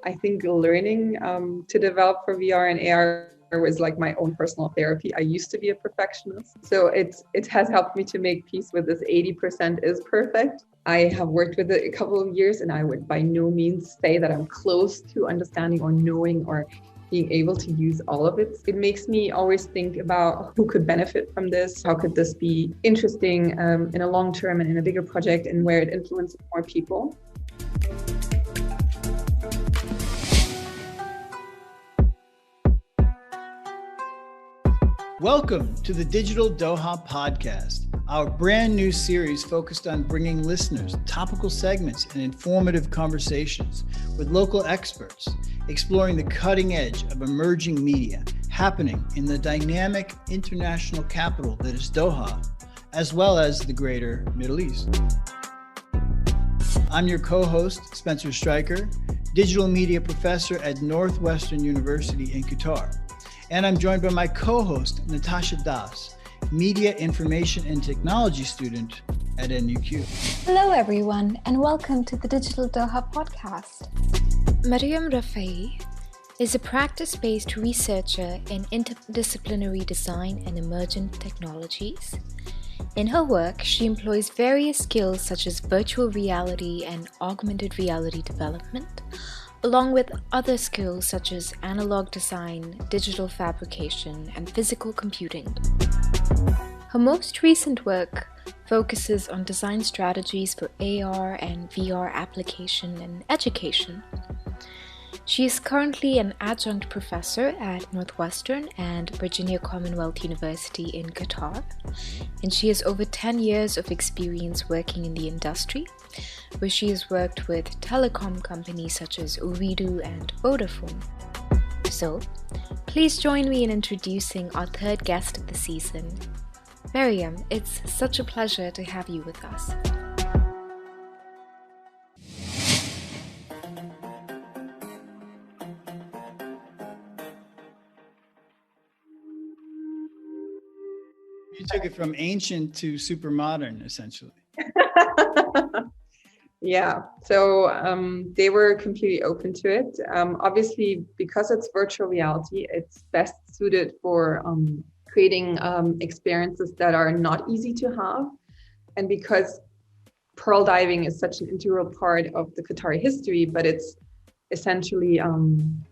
I think learning to develop for VR and AR was like my own personal therapy. I used to be a perfectionist, so it has helped me to make peace with this 80% is perfect. I have worked with it a couple of years, and I would by no means say that I'm close to understanding or knowing or being able to use all of it. It makes me always think about who could benefit from this. How could this be interesting in a long term and in a bigger project, and where it influences more people. Welcome to the Digital Doha Podcast, our brand new series focused on bringing listeners topical segments and informative conversations with local experts, exploring the cutting edge of emerging media happening in the dynamic international capital that is Doha, as well as the greater Middle East. I'm your co-host, Spencer Stryker, digital media professor at Northwestern University in Qatar. And I'm joined by my co-host, Natasha, Media Information and Technology student at NUQ. Hello, everyone, and welcome to the Digital Doha Podcast. Mariam Rafehi is a practice-based researcher in interdisciplinary design and emergent technologies. In her work, she employs various skills such as virtual reality and augmented reality development, along with other skills such as analog design, digital fabrication, and physical computing. Her most recent work focuses on design strategies for AR and VR application and education. She is currently an adjunct professor at Northwestern and Virginia Commonwealth University in Qatar, and she has over 10 years of experience working in the industry, where she has worked with telecom companies such as Ooredoo and Vodafone. So, please join me in introducing our third guest of the season. Mariam, it's such a pleasure to have you with us. You took it from ancient to super modern, essentially. Yeah, so they were completely open to it. Obviously, because it's virtual reality, it's best suited for creating experiences that are not easy to have. And because pearl diving is such an integral part of the Qatari history, but it's essentially,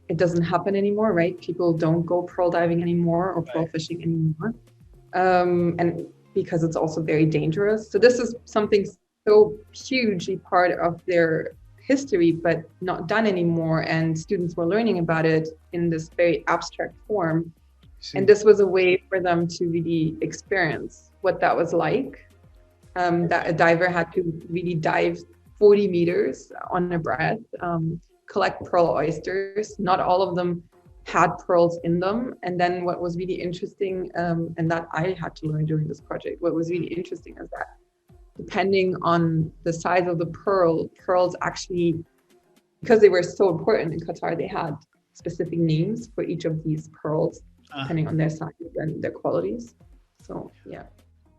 it doesn't happen anymore, right? People don't go pearl diving anymore or pearl fishing anymore. And because it's also very dangerous. So this is something so hugely part of their history, but not done anymore. And students were learning about it in this very abstract form. And this was a way for them to really experience what that was like. That a diver had to really dive 40 meters on a breath, collect pearl oysters. Not all of them had pearls in them. And then what was really interesting, and that I had to learn during this project, what was really interesting is that depending on the size of the pearls actually, because they were so important in Qatar, they had specific names for each of these pearls, depending on their size and their qualities. So, yeah.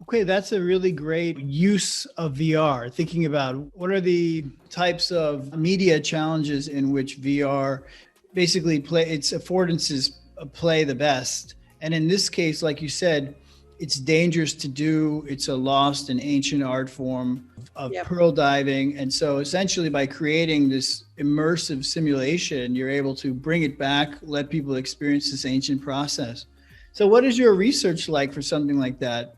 Okay, that's a really great use of VR. Thinking about what are the types of media challenges in which VR basically its affordances play the best. And in this case, like you said, it's dangerous to do. It's a lost and ancient art form of pearl diving. And so essentially by creating this immersive simulation, you're able to bring it back, let people experience this ancient process. So what is your research like for something like that?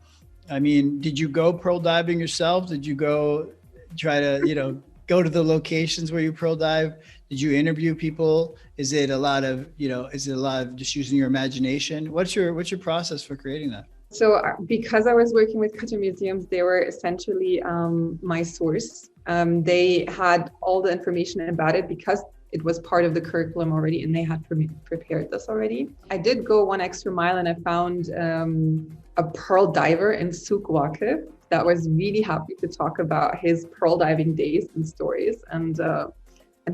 I mean, did you go pearl diving yourself? Did you go try to, go to the locations where you pearl dive? Did you interview people? Is it a lot of just using your imagination? What's your process for creating that? So because I was working with Qatar museums, they were essentially my source. They had all the information about it because it was part of the curriculum already and they had prepared this already. I did go one extra mile and I found a pearl diver in Souk Waqif that was really happy to talk about his pearl diving days and stories and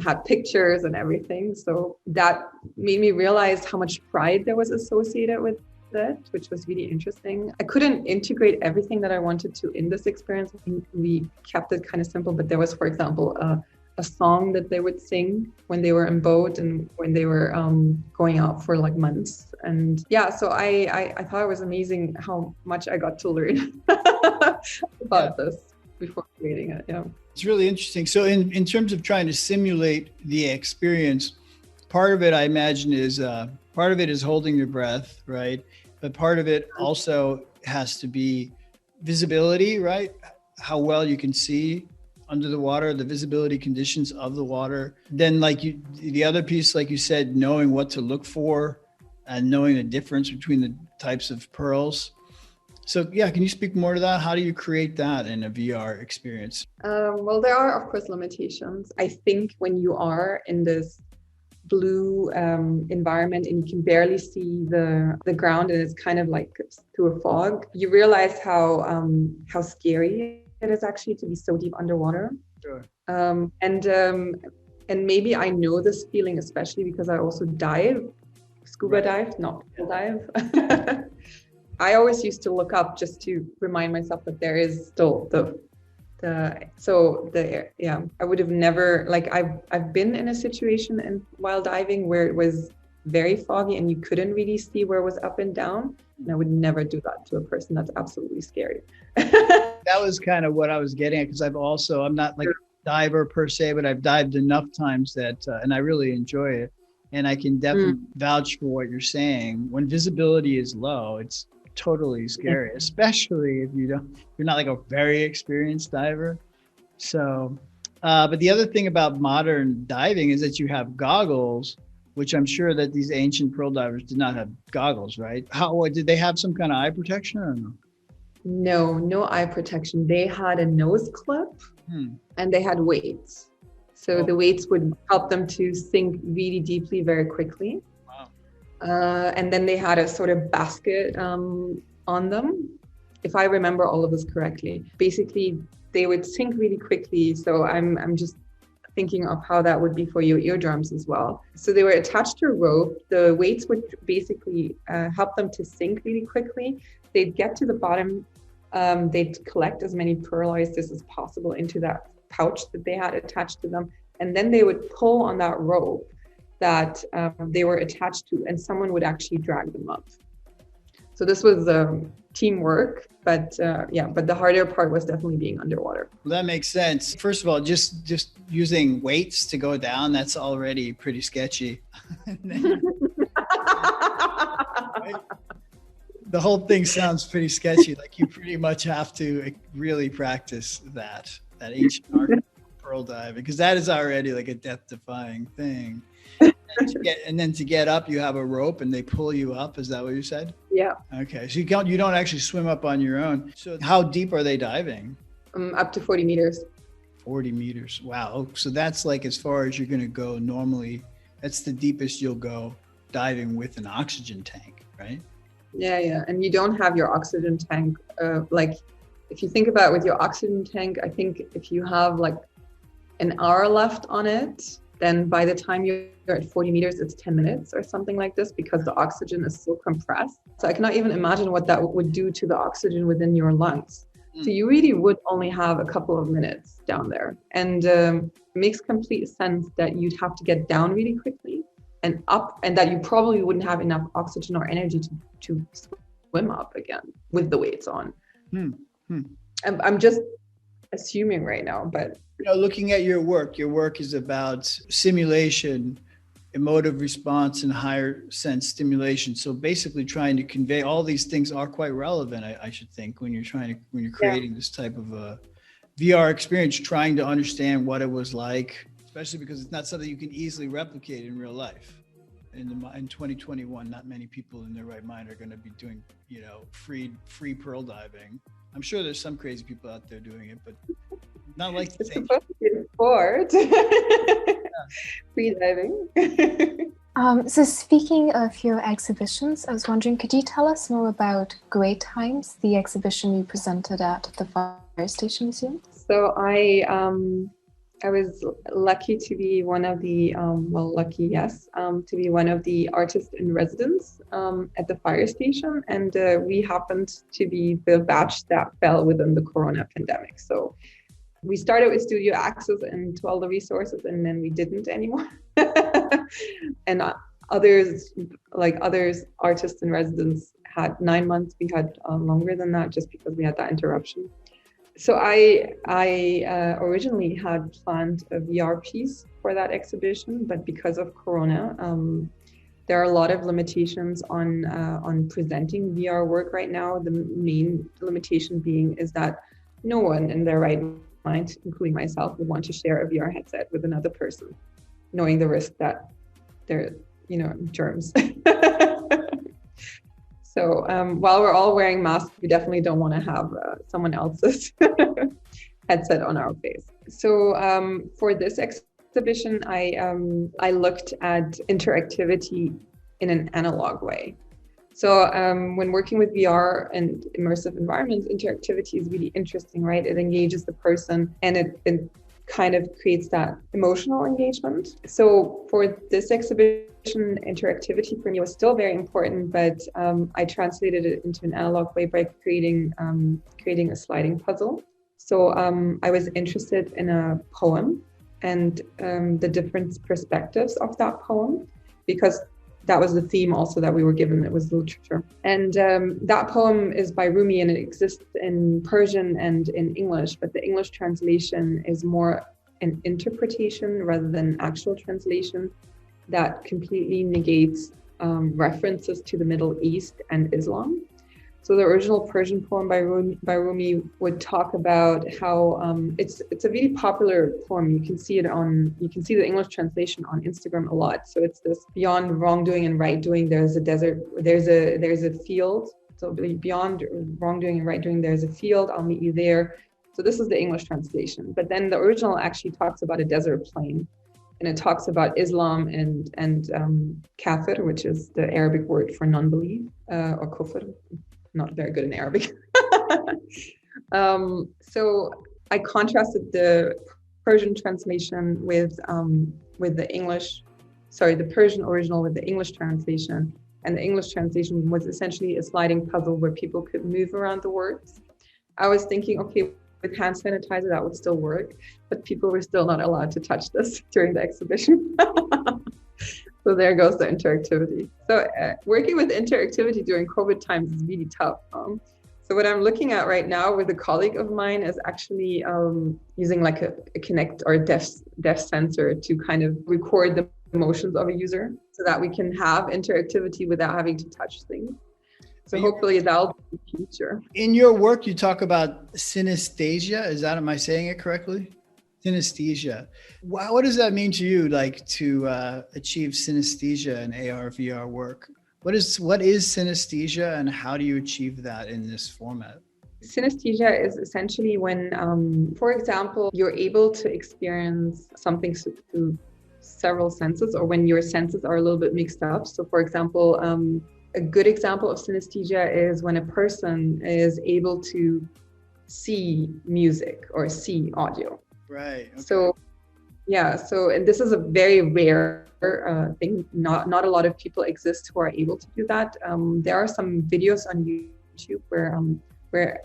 had pictures and everything. So that made me realize how much pride there was associated with it, which was really interesting. I couldn't integrate everything that I wanted to in this experience. I think we kept it kind of simple, but there was, for example, a a song that they would sing when they were in boat and when they were going out for like months. And yeah, so I thought it was amazing how much I got to learn about this before creating it. Yeah. It's really interesting. So in terms of trying to simulate the experience, part of it, I imagine, is part of it is holding your breath, right? But part of it also has to be visibility, right? How well you can see under the water, the visibility conditions of the water. Then the other piece, like you said, knowing what to look for and knowing the difference between the types of pearls. So yeah, can you speak more to that? How do you create that in a VR experience? Well, there are, of course, limitations. I think when you are in this blue environment and you can barely see the ground and it's kind of like through a fog, you realize how scary it is actually to be so deep underwater. Sure. And maybe I know this feeling, especially because I also scuba dive, not dive. I always used to look up just to remind myself that there is still I would have never, like, I've been in a situation while diving where it was very foggy and you couldn't really see where it was up and down. And I would never do that to a person. That's absolutely scary. That was kind of what I was getting at, because I'm not like a diver per se, but I've dived enough times that, and I really enjoy it. And I can definitely vouch for what you're saying. When visibility is low, it's totally scary, especially if you're not like a very experienced diver. So, but the other thing about modern diving is that you have goggles, which I'm sure that these ancient pearl divers did not have goggles, right? Did they have some kind of eye protection or no? No eye protection. They had a nose clip and they had weights. So the weights would help them to sink really deeply very quickly. And then they had a sort of basket on them, if I remember all of this correctly. Basically, they would sink really quickly. So I'm just thinking of how that would be for your eardrums as well. So they were attached to a rope. The weights would basically help them to sink really quickly. They'd get to the bottom. They'd collect as many pearl oysters as possible into that pouch that they had attached to them. And then they would pull on that rope that they were attached to, and someone would actually drag them up. So this was teamwork, but the harder part was definitely being underwater. Well, that makes sense. First of all, just using weights to go down, that's already pretty sketchy. The whole thing sounds pretty sketchy. Like you pretty much have to really practice that ancient art of pearl diving, because that is already like a death-defying thing. And then to get up, you have a rope and they pull you up. Is that what you said? Yeah. Okay. So you don't actually swim up on your own. So how deep are they diving? Up to 40 meters. 40 meters. Wow. So that's like as far as you're going to go normally. That's the deepest you'll go diving with an oxygen tank, right? Yeah. And you don't have your oxygen tank. Like if you think about it with your oxygen tank, I think if you have like an hour left on it, then by the time you're at 40 meters, it's 10 minutes or something like this, because the oxygen is so compressed. So I cannot even imagine what that would do to the oxygen within your lungs. So you really would only have a couple of minutes down there. And it makes complete sense that you'd have to get down really quickly and up, and that you probably wouldn't have enough oxygen or energy to swim up again with the weights on. I'm just assuming right now, but looking at your work is about simulation, emotive response, and higher sense stimulation. So basically trying to convey all these things are quite relevant, I should think, when you're creating this type of a VR experience, trying to understand what it was like, especially because it's not something you can easily replicate in real life. In 2021, not many people in their right mind are going to be doing, free pearl diving. I'm sure there's some crazy people out there doing it, but not like the same. It's supposed to be a sport. Free diving. So speaking of your exhibitions, I was wondering, could you tell us more about Great Times, the exhibition you presented at the Fire Station Museum? So I was lucky to be one of the, to be one of the artists in residence at the fire station. And we happened to be the batch that fell within the Corona pandemic. So We started with studio access and to all the resources, and then we didn't anymore. And others, artists in residence, had 9 months. We had longer than that, just because we had that interruption. So I originally had planned a VR piece for that exhibition, but because of Corona, there are a lot of limitations on presenting VR work right now. The main limitation being is that no one in their right mind, including myself, would want to share a VR headset with another person, knowing the risk that there, germs. So while we're all wearing masks, we definitely don't want to have someone else's headset on our face. So for this exhibition, I looked at interactivity in an analog way. So when working with VR and immersive environments, interactivity is really interesting, right? It engages the person, and it kind of creates that emotional engagement. So for this exhibition, interactivity for me was still very important, but I translated it into an analog way by creating a sliding puzzle. So I was interested in a poem and the different perspectives of that poem, because that was the theme also that we were given. It was literature. And that poem is by Rumi, and it exists in Persian and in English, but the English translation is more an interpretation rather than actual translation that completely negates references to the Middle East and Islam. So the original Persian poem by Rumi would talk about how it's a really popular poem. You can see the English translation on Instagram a lot. So it's this: beyond wrongdoing and right doing, there's a desert, there's a field. So beyond wrongdoing and right doing, there's a field. I'll meet you there. So this is the English translation. But then the original actually talks about a desert plain, and it talks about Islam and kafir, which is the Arabic word for non-belief, or kufr. Not very good in Arabic. So I contrasted the Persian translation with the Persian original with the English translation. And the English translation was essentially a sliding puzzle where people could move around the words. I was thinking, okay, with hand sanitizer, that would still work, but people were still not allowed to touch this during the exhibition. So there goes the interactivity. So working with interactivity during COVID times is really tough. So what I'm looking at right now with a colleague of mine is actually using like a Kinect or a depth sensor to kind of record the emotions of a user so that we can have interactivity without having to touch things. So hopefully that'll be the future. In your work, you talk about synesthesia. Am I saying it correctly? Synesthesia. Wow, what does that mean to you, like to achieve synesthesia in AR, VR work? What is synesthesia, and how do you achieve that in this format? Synesthesia is essentially when, for example, you're able to experience something through several senses, or when your senses are a little bit mixed up. So for example, a good example of synesthesia is when a person is able to see music or see audio. Right. Okay. So, and this is a very rare thing. Not a lot of people exist who are able to do that. There are some videos on YouTube where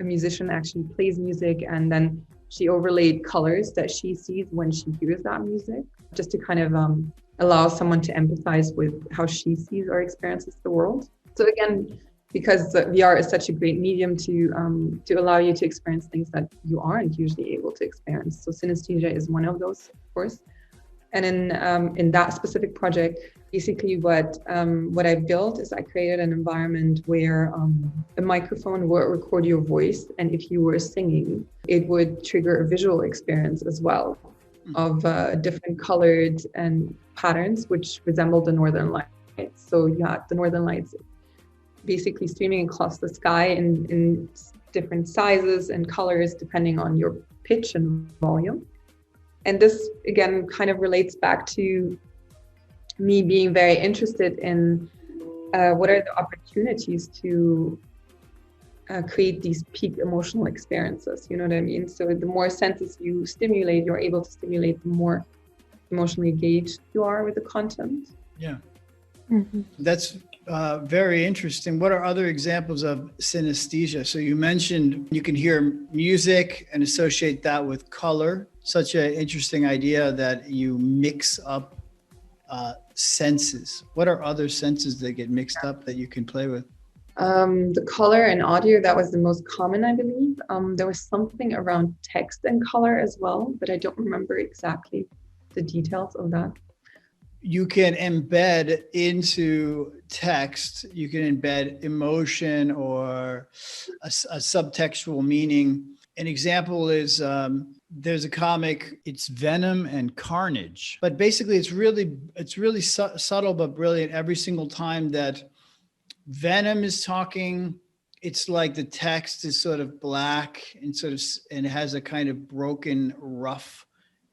a musician actually plays music, and then she overlaid colors that she sees when she hears that music, just to kind of allow someone to empathize with how she sees or experiences the world. So again, because VR is such a great medium to allow you to experience things that you aren't usually able to experience. So synesthesia is one of those, of course. And in that specific project, basically what I built is I created an environment where a microphone would record your voice, and if you were singing, it would trigger a visual experience as well of different colored and patterns which resemble the northern lights. So yeah, the northern lights basically streaming across the sky in different sizes and colors depending on your pitch and volume. And this again kind of relates back to me being very interested in what are the opportunities to create these peak emotional experiences, you know what I mean? So the more senses you stimulate, you're able to stimulate, the more emotionally engaged you are with the content. Yeah. Mm-hmm. That's Very interesting. What are other examples of synesthesia? So you mentioned you can hear music and associate that with color. Such an interesting idea that you mix up senses. What are other senses that get mixed up that you can play with? The color and audio, that was the most common, I believe. There was something around text and color as well, but I don't remember exactly the details of that. You can embed into text, you can embed emotion or a subtextual meaning. An example is there's a comic, it's Venom and Carnage. But basically it's really subtle but brilliant. Every single time that Venom is talking, it's like the text is sort of black and has a kind of broken, rough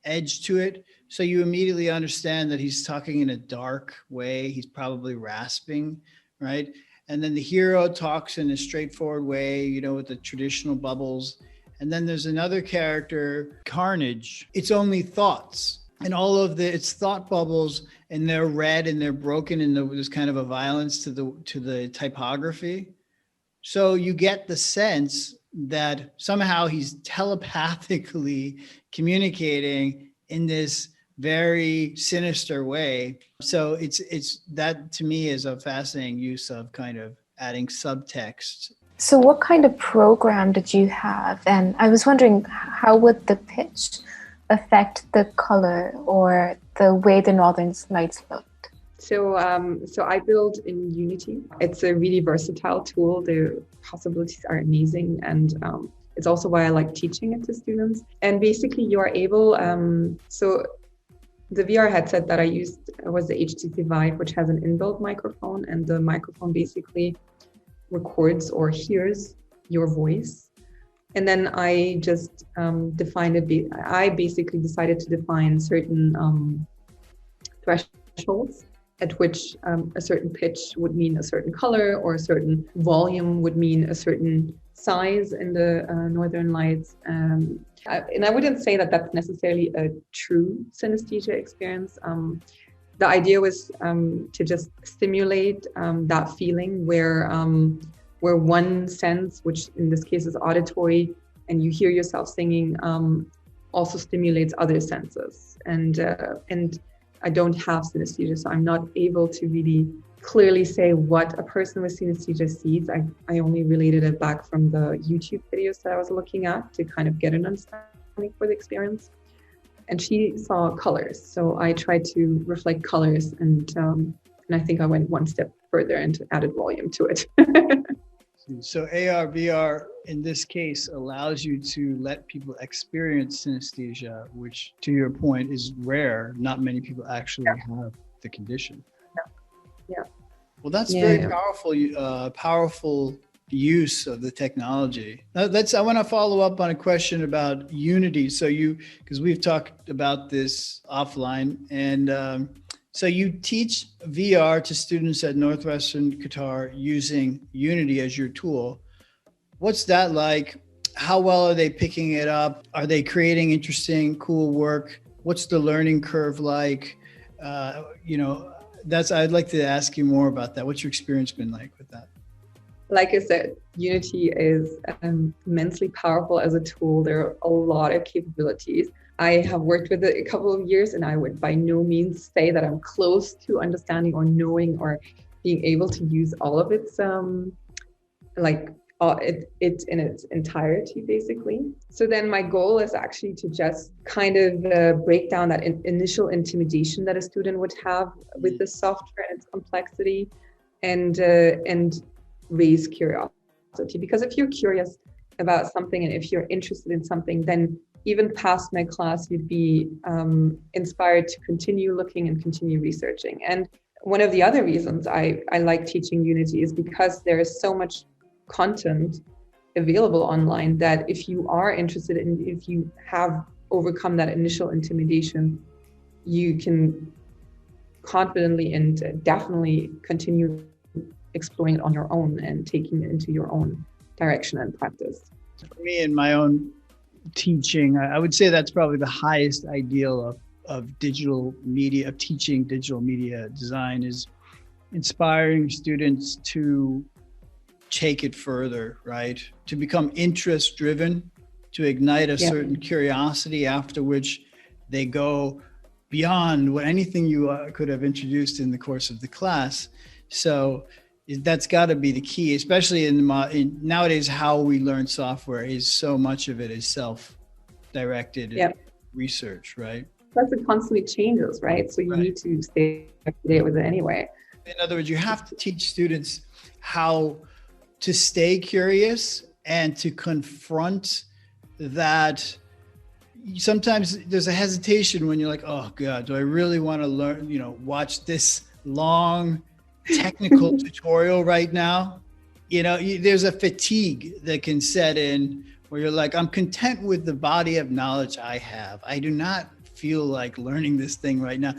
edge to it. So you immediately understand that he's talking in a dark way. He's probably rasping, right? And then the hero talks in a straightforward way, with the traditional bubbles. And then there's another character, Carnage. It's only thoughts. And all of it's thought bubbles, and they're red and they're broken, and there's kind of a violence to the typography. So you get the sense that somehow he's telepathically communicating in this very sinister way. So it's that to me is a fascinating use of kind of adding subtext. So what kind of program did you have? And I was wondering, how would the pitch affect the color or the way the Northern Lights looked? So I build in Unity. It's a really versatile tool. The possibilities are amazing, and it's also why I like teaching it to students. And basically you are able, so the VR headset that I used was the HTC Vive, which has an inbuilt microphone, and the microphone basically records or hears your voice. And then I just defined it. I basically decided to define certain thresholds at which a certain pitch would mean a certain color, or a certain volume would mean a certain size in the Northern Lights. And I wouldn't say that that's necessarily a true synesthesia experience. The idea was to just stimulate that feeling where one sense, which in this case is auditory, and you hear yourself singing, also stimulates other senses. And I don't have synesthesia, so I'm not able to really clearly say what a person with synesthesia sees. I only related it back from the YouTube videos that I was looking at to kind of get an understanding for the experience. And she saw colors, so I tried to reflect colors, and I think I went one step further and added volume to it. So AR, VR in this case allows you to let people experience synesthesia, which to your point is rare. Not many people actually have the condition. Yeah. Well, that's very powerful use of the technology. Now, I want to follow up on a question about Unity. So because we've talked about this offline, and so you teach VR to students at Northwestern Qatar using Unity as your tool. What's that like? How well are they picking it up? Are they creating interesting, cool work? What's the learning curve like? I'd like to ask you more about that. What's your experience been like with that? Like I said, Unity is immensely powerful as a tool. There are a lot of capabilities. I have worked with it a couple of years, and I would by no means say that I'm close to understanding or knowing or being able to use all of its it's in its entirety, basically. So then my goal is actually to just kind of break down that initial intimidation that a student would have with the software and its complexity, and raise curiosity. Because if you're curious about something and if you're interested in something, then even past my class, you'd be inspired to continue looking and continue researching. And one of the other reasons I like teaching Unity is because there is so much content available online that if you are interested in, if you have overcome that initial intimidation, you can confidently and definitely continue exploring it on your own and taking it into your own direction and practice. For me, in my own teaching, I would say that's probably the highest ideal of digital media, of teaching digital media design, is inspiring students to take it further, right? To become interest driven, to ignite a certain curiosity, after which they go beyond what anything you could have introduced in the course of the class. So that's got to be the key, especially in nowadays, how we learn software is so much of it is self-directed research, right? Plus it constantly changes, right? So you need to stay up to date with it anyway. In other words, you have to teach students how to stay curious and to confront that. Sometimes there's a hesitation when you're like, oh God, do I really want to learn, watch this long technical tutorial right now? There's a fatigue that can set in where you're like, I'm content with the body of knowledge I have. I do not feel like learning this thing right now.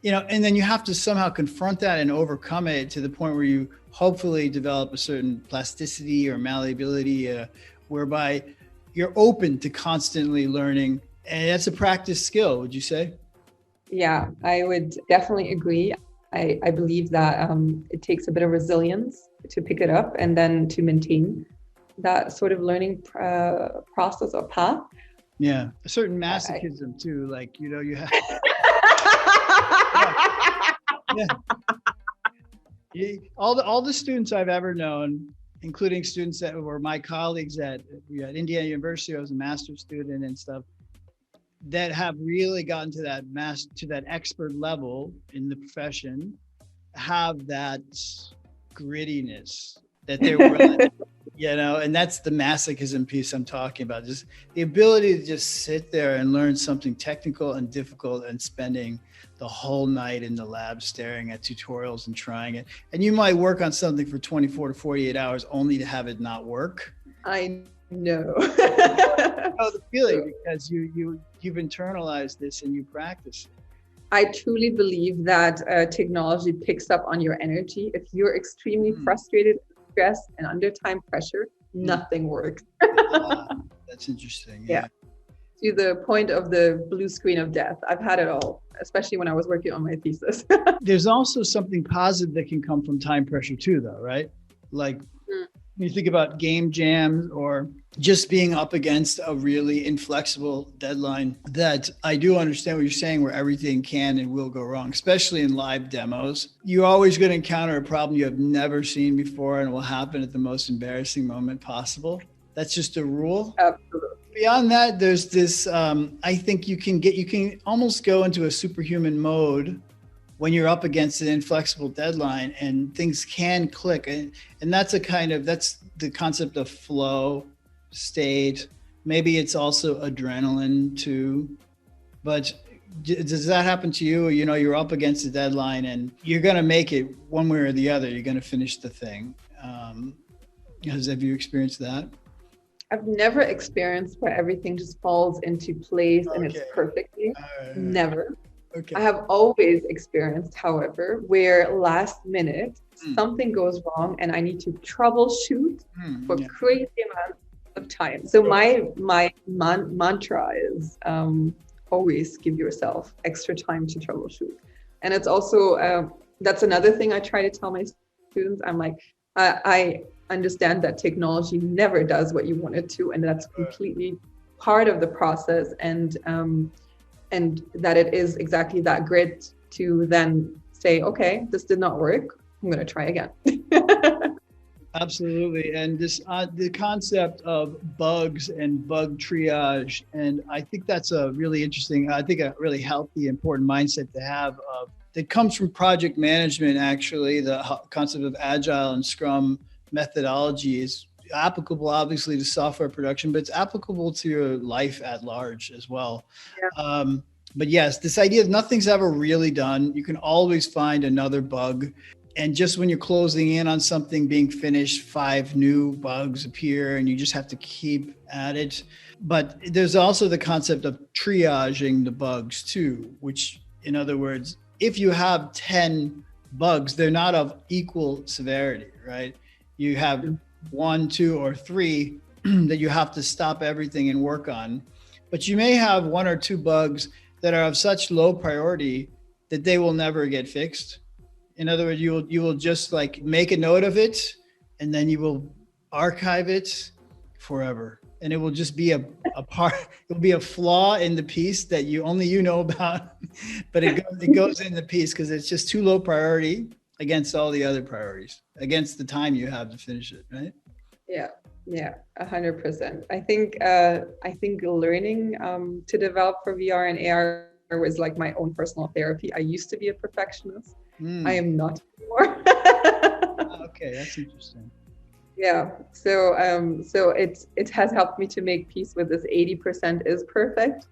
And then you have to somehow confront that and overcome it to the point where you hopefully develop a certain plasticity or malleability, whereby you're open to constantly learning. And that's a practice skill, would you say? Yeah, I would definitely agree. I believe that it takes a bit of resilience to pick it up and then to maintain that sort of learning process or path. Yeah, a certain masochism too, like, you have... All the students I've ever known, including students that were my colleagues at Indiana University, I was a master's student and stuff, that have really gotten to that expert level in the profession, have that grittiness that they're willing, and that's the masochism piece I'm talking about. Just the ability to just sit there and learn something technical and difficult and spending the whole night in the lab staring at tutorials and trying it. And you might work on something for 24 to 48 hours only to have it not work. I know. The feeling, because you've internalized this and you practice it. I truly believe that technology picks up on your energy. If you're extremely frustrated, stressed, and under time pressure, nothing works. That's interesting. Yeah. To the point of the blue screen of death. I've had it all, especially when I was working on my thesis. There's also something positive that can come from time pressure too, though, right? Like when you think about game jams or just being up against a really inflexible deadline, that I do understand what you're saying, where everything can and will go wrong, especially in live demos. You're always going to encounter a problem you have never seen before, and it will happen at the most embarrassing moment possible. That's just a rule. Absolutely. Beyond that, there's this, I think you can almost go into a superhuman mode when you're up against an inflexible deadline and things can click. And that's the concept of flow state. Maybe it's also adrenaline too. But does that happen to you? You're up against a deadline and you're going to make it one way or the other. You're going to finish the thing. Have you experienced that? I've never experienced where everything just falls into place and it's perfectly. Never. Okay. I have always experienced, however, where last minute something goes wrong and I need to troubleshoot for crazy amounts of time. So my mantra is always give yourself extra time to troubleshoot. And it's also, that's another thing I try to tell my students. I'm like, I understand that technology never does what you want it to, and that's completely part of the process, and that it is exactly that grit to then say, okay, this did not work, I'm going to try again. Absolutely. And this the concept of bugs and bug triage, and I think that's a really interesting, a really healthy, important mindset to have, that comes from project management. Actually, the concept of agile and Scrum methodology is applicable obviously to software production, but it's applicable to your life at large as well. But yes, this idea of nothing's ever really done. You can always find another bug. And just when you're closing in on something being finished, 5 new bugs appear and you just have to keep at it. But there's also the concept of triaging the bugs too, which, in other words, if you have 10 bugs, they're not of equal severity, right? You have 1, 2, or 3 that you have to stop everything and work on. But you may have 1 or 2 bugs that are of such low priority that they will never get fixed. In other words, you will just like make a note of it, and then you will archive it forever, and it will just be a part. It will be a flaw in the piece that you know about, but it goes in the piece because it's just too low priority against all the other priorities, against the time you have to finish it, right? Yeah, 100%. I think learning to develop for VR and AR was like my own personal therapy. I used to be a perfectionist. I am not anymore. Okay, that's interesting. Yeah, so it has helped me to make peace with this 80% is perfect.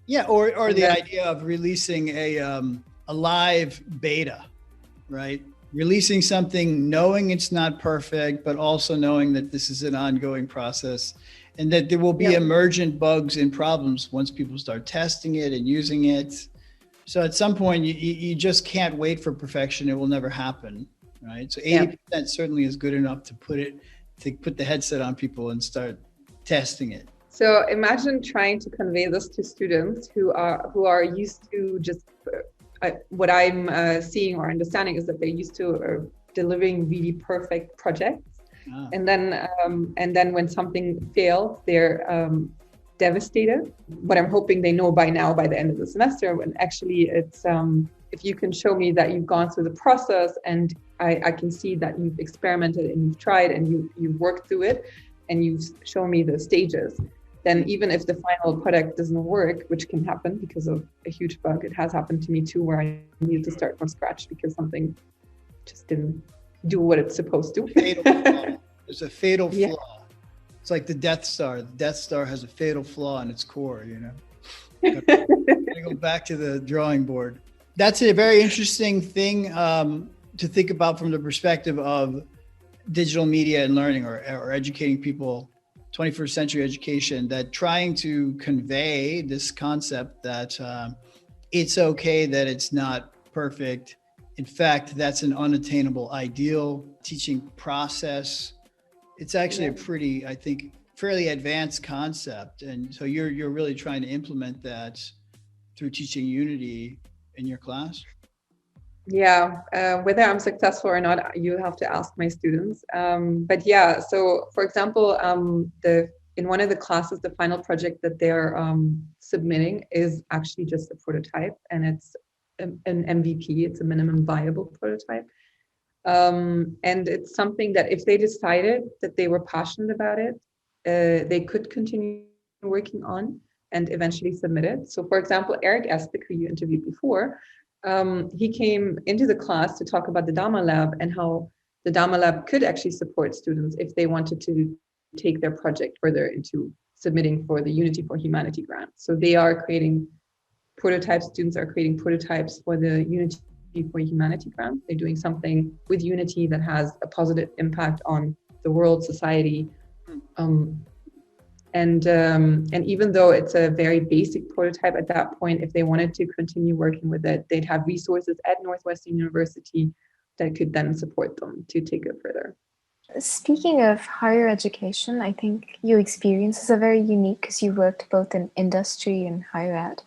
Yeah, or the idea of releasing a live beta, right? Releasing something, knowing it's not perfect, but also knowing that this is an ongoing process, and that there will be emergent bugs and problems once people start testing it and using it. So at some point, you just can't wait for perfection. It will never happen, right? So 80% certainly is good enough to put the headset on people and start testing it. So imagine trying to convey this to students who are used to just what I'm seeing or understanding is that they're used to delivering really perfect projects, and then when something fails, they're devastated. What I'm hoping they know by now, by the end of the semester, when actually it's if you can show me that you've gone through the process and I can see that you've experimented and you've tried and you've worked through it and you've shown me the stages, then even if the final product doesn't work, which can happen because of a huge bug, it has happened to me too, where I needed to start from scratch because something just didn't do what it's supposed to. There's a fatal flaw. It's like the Death Star. The Death Star has a fatal flaw in its core, you know. Gotta go back to the drawing board. That's a very interesting thing to think about from the perspective of digital media and learning, or educating people, 21st century education, that trying to convey this concept that it's okay that it's not perfect. In fact, that's an unattainable ideal teaching process. It's actually a pretty, I think, fairly advanced concept. And so you're really trying to implement that through teaching Unity in your class? Yeah, whether I'm successful or not, you have to ask my students. But yeah, so for example, in one of the classes, the final project that they're submitting is actually just a prototype, and it's an MVP. It's a minimum viable prototype. And it's something that if they decided that they were passionate about it, they could continue working on and eventually submit it. So for example, Eric Espik, who you interviewed before, he came into the class to talk about the Dharma Lab and how the Dharma Lab could actually support students if they wanted to take their project further into submitting for the Unity for Humanity grant. So they are creating prototypes, students are creating prototypes for the Unity for Humanity grant. They're doing something with Unity that has a positive impact on the world, society. And even though it's a very basic prototype at that point, if they wanted to continue working with it, they'd have resources at Northwestern University that could then support them to take it further. Speaking of higher education, I think your experiences are very unique because you worked both in industry and higher ed.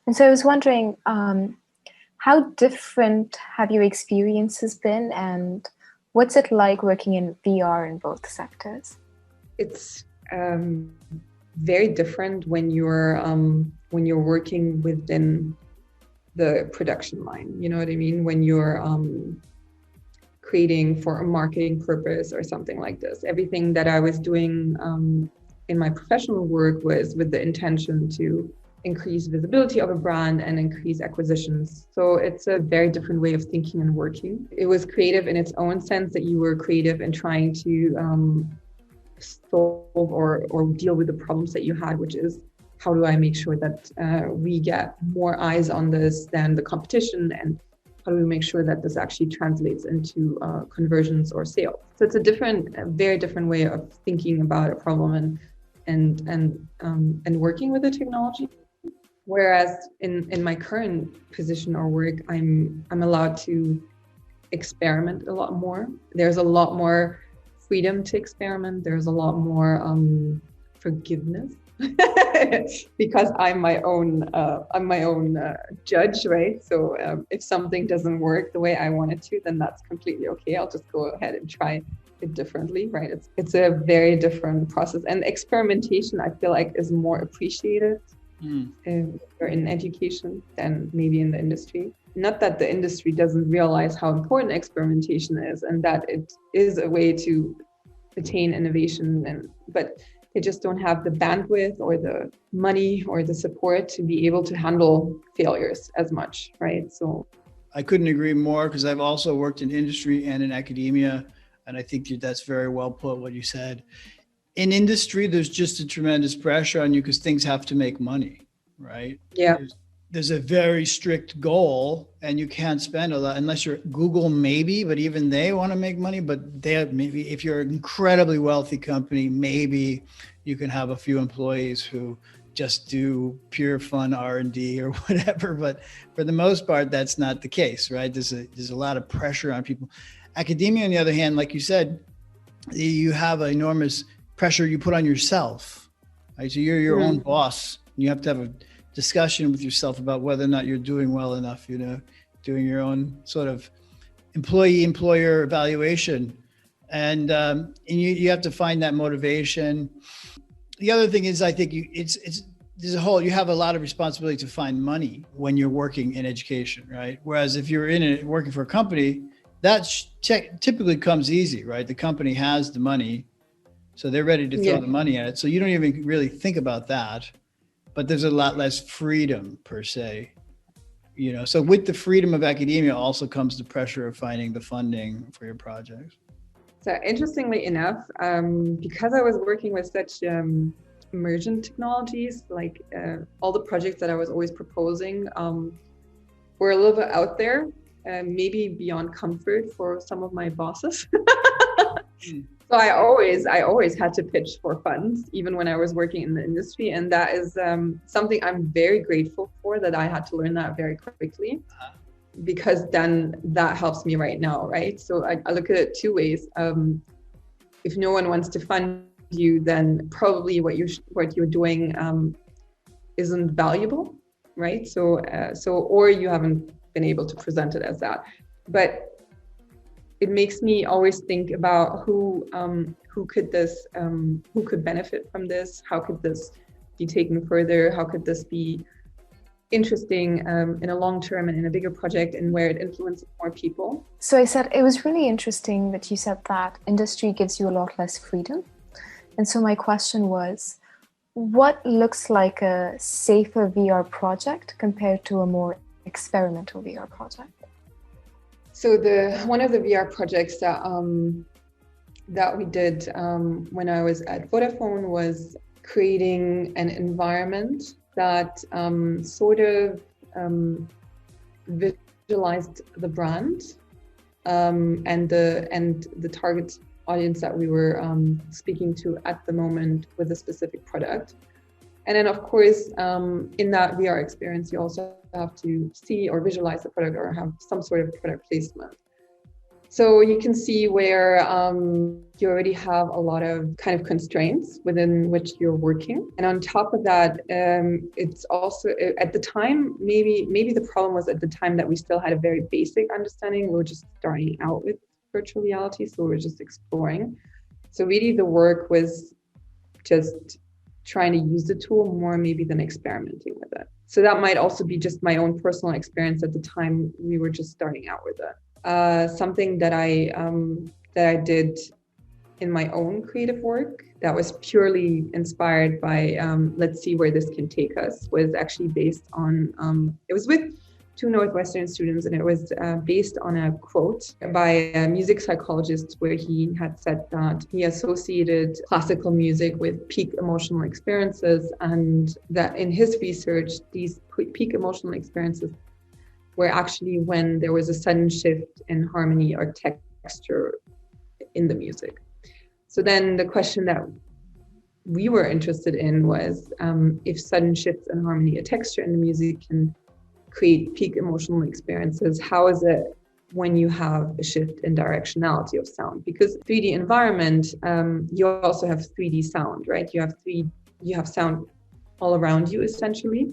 And so I was wondering, how different have your experiences been, and what's it like working in VR in both sectors? It's very different when you're working within the production line. You know what I mean? When you're creating for a marketing purpose or something like this. Everything that I was doing in my professional work was with the intention to increase visibility of a brand and increase acquisitions. So it's a very different way of thinking and working. It was creative in its own sense that you were creative in trying to solve or deal with the problems that you had, which is how do I make sure that we get more eyes on this than the competition, and how do we make sure that this actually translates into conversions or sales. So it's a very different way of thinking about a problem and working with the technology. Whereas in my current position or work, I'm allowed to experiment a lot more. There's a lot more freedom to experiment. There's a lot more forgiveness because I'm my own judge, right? So if something doesn't work the way I want it to, then that's completely okay. I'll just go ahead and try it differently, right? It's a very different process, and experimentation, I feel like, is more appreciated in education than maybe in the industry. Not that the industry doesn't realize how important experimentation is, and that it is a way to attain innovation, but they just don't have the bandwidth or the money or the support to be able to handle failures as much, right? So I couldn't agree more, because I've also worked in industry and in academia, and I think that's very well put, what you said. In industry, there's just a tremendous pressure on you because things have to make money, right? Yeah. There's a very strict goal, and you can't spend a lot unless you're Google, maybe, but even they want to make money. But they have, maybe if you're an incredibly wealthy company, maybe you can have a few employees who just do pure fun R&D or whatever. But for the most part, that's not the case, right? There's a lot of pressure on people. Academia, on the other hand, like you said, you have an enormous pressure you put on yourself, right? So you're your own boss. You have to have a discussion with yourself about whether or not you're doing well enough, doing your own sort of employee-employer evaluation. And you have to find that motivation. The other thing is, I think you have a lot of responsibility to find money when you're working in education, right? Whereas if you're working for a company, that typically comes easy, right? The company has the money, so they're ready to throw the money at it. So you don't even really think about that, but there's a lot less freedom per se, So with the freedom of academia also comes the pressure of finding the funding for your projects. So interestingly enough, because I was working with such emergent technologies, like all the projects that I was always proposing were a little bit out there, maybe beyond comfort for some of my bosses. So I always had to pitch for funds, even when I was working in the industry. And that is something I'm very grateful for, that I had to learn that very quickly, because then that helps me right now, right? So I look at it two ways. If no one wants to fund you, then probably what you're doing isn't valuable, right? So or you haven't been able to present it as that. But it makes me always think about who could benefit from this? How could this be taken further? How could this be interesting in a long term and in a bigger project, and where it influences more people? So I said it was really interesting that you said that industry gives you a lot less freedom. And so my question was, what looks like a safer VR project compared to a more experimental VR project? So one of the VR projects that we did when I was at Vodafone was creating an environment that sort of visualized the brand and the target audience that we were speaking to at the moment with a specific product. And then, of course, in that VR experience, you also have to see or visualize the product or have some sort of product placement. So you can see where you already have a lot of kind of constraints within which you're working. And on top of that, it's also at the time, maybe the problem was at the time that we still had a very basic understanding. We were just starting out with virtual reality, so we were just exploring. So really the work was just trying to use the tool more maybe than experimenting with it. So that might also be just my own personal experience at the time we were just starting out with it. Something that I did in my own creative work that was purely inspired by let's see where this can take us, was actually based on, it was with two Northwestern students, and it was based on a quote by a music psychologist where he had said that he associated classical music with peak emotional experiences, and that in his research, these peak emotional experiences were actually when there was a sudden shift in harmony or texture in the music. So then the question that we were interested in was if sudden shifts in harmony or texture in the music can create peak emotional experiences, how is it when you have a shift in directionality of sound? Because 3D environment, you also have 3D sound, right? You have sound all around you essentially.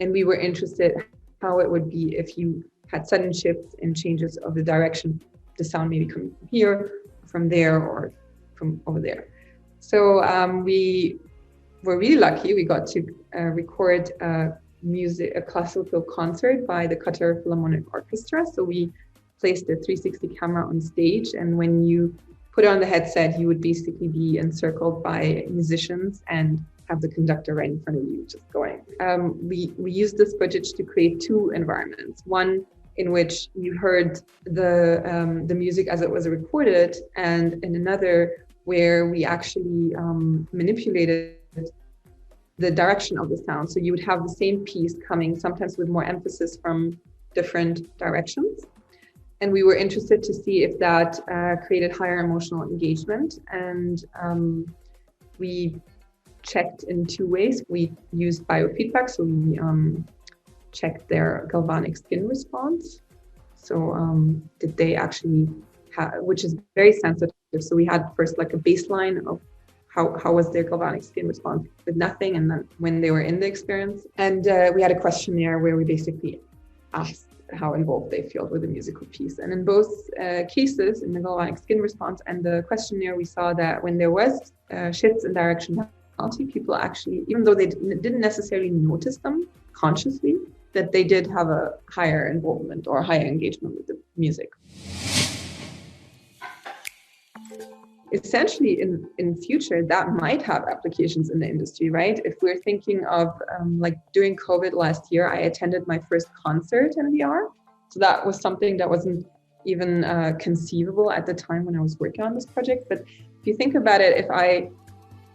And we were interested how it would be if you had sudden shifts and changes of the direction, the sound maybe coming from here, from there, or from over there. So we were really lucky. We got to record a classical concert by the Qatar Philharmonic Orchestra. So we placed a 360 camera on stage, and when you put on the headset, you would basically be encircled by musicians and have the conductor right in front of you just going. We used this footage to create two environments. One in which you heard the music as it was recorded, and in another where we actually manipulated the direction of the sound. So you would have the same piece coming, sometimes with more emphasis from different directions. And we were interested to see if that created higher emotional engagement. And we checked in two ways. We used biofeedback, so we checked their galvanic skin response. So did they actually have, which is very sensitive. So we had first like a baseline of how was their galvanic skin response with nothing, and then when they were in the experience. And we had a questionnaire where we basically asked how involved they feel with the musical piece. And in both cases, in the galvanic skin response and the questionnaire, we saw that when there was shifts in directionality, people actually, even though they didn't necessarily notice them consciously, that they did have a higher involvement or higher engagement with the music. Essentially, in future, that might have applications in the industry, right? If we're thinking of like during COVID last year, I attended my first concert in VR. So that was something that wasn't even conceivable at the time when I was working on this project. But if you think about it, if I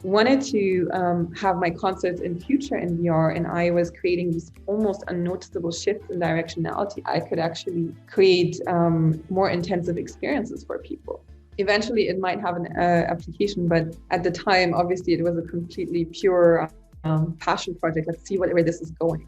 wanted to have my concerts in future in VR and I was creating these almost unnoticeable shifts in directionality, I could actually create more intensive experiences for people. Eventually, it might have an application, but at the time, obviously, it was a completely pure passion project. Let's see where this is going.